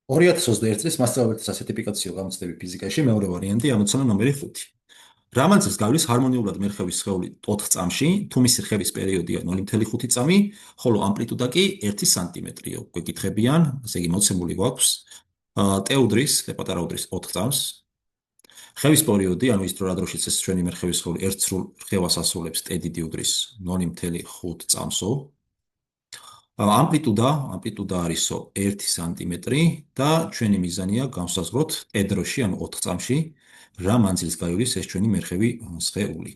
2021 წლის მასწავლებელთა სასერტიფიკაციო გამოცდები ფიზიკაში მეორე ვარიანტი ამოცანა ნომერი 5. რა მანძილს გავლის ჰარმონიულად მერხევის სხეული 4 წამში, თუ მისი რხევის პერიოდია 0.5 წამი, ხოლო ამპლიტუდა კი 1 სანტიმეტრიო. გვეკითხებიან, ასე იგი მოცემული გვაქვს ტეუდრის, პატარა უდრის 4 წამს. რხევის პერიოდი, ანუ ის დრო რა დროშიც ეს ჩვენი მერხევის სხეული ერთ სრულ რხევას ასრულებს ტე დიდი უდრის 0.5 წამსო. ამპლიტუდა არისო 1 სანტიმეტრი და ჩვენი მიზანია განსაზღვროთ ტე დროში, ანუ 4 წამში, რა მანძილს გაივლის ეს ჩვენი მერხევი სხეული.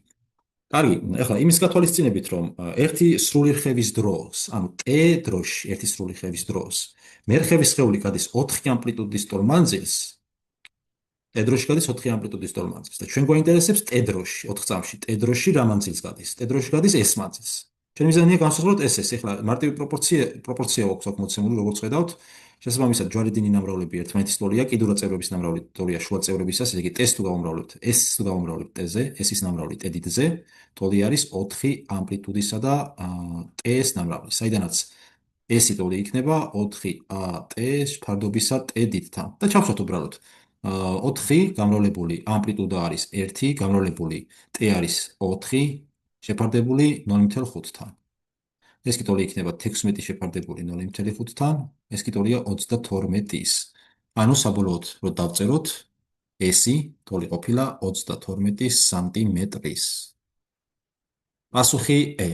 კარგი, ახლა იმის გათვალისწინებით, რომ ერთი სრული რხევის დროს, ანუ ტე დროში, ერთი სრული რხევის დროს, მერხევის სხეული გადის 4 ამპლიტუდის ტოლ მანძილს, ტე დროში გადის 4 ამპლიტუდის ტოლ მანძილს და ჩვენ გვაინტერესებს ტე დროში, 4 წამში, ტე დროში რა მანძილს გადის? ტე დროში გადის ეს მანძილს. ჩვენ მიზანია განსაზღვროთ ეს. ახლა მარტივი პროპორცია აქვს აქ მოცემული, როგორც ხედავთ. შესაბამისად, ჯვარედინი ნამრავლები ერთმანეთის ტოლია, კიდურა წევრების ნამრავლი ტოლია შუა წევრებისას, ესე იგი ტეს თუ გავუმრავლებთ, ეს თუ გავუმრავლებთ ტეზე, ესის ნამრავლი ტე დიდზე, ტოლი არის 4 ამპლიტუდისა და ტეს ნამრავლი. საიდანაც ესი ტოლი იქნება 4a ტეს ფარდობისა ტე დიდთან. და ჩავსვათ უბრალოდ. 4 გამრავლებული ამპლიტუდა არის 1, გამრავლებული ტე არის 4, შეფარდებული 0.5-თან. ეს კი ტოლი იქნება 16 შეფარდებული 0.5-თან, ეს კი ტოლია 32-ის. ანუ საბოლოოდ, რომ დავწეროთ, ესი ტოლი ყოფილა 32 სანტიმეტრის. პასუხი E.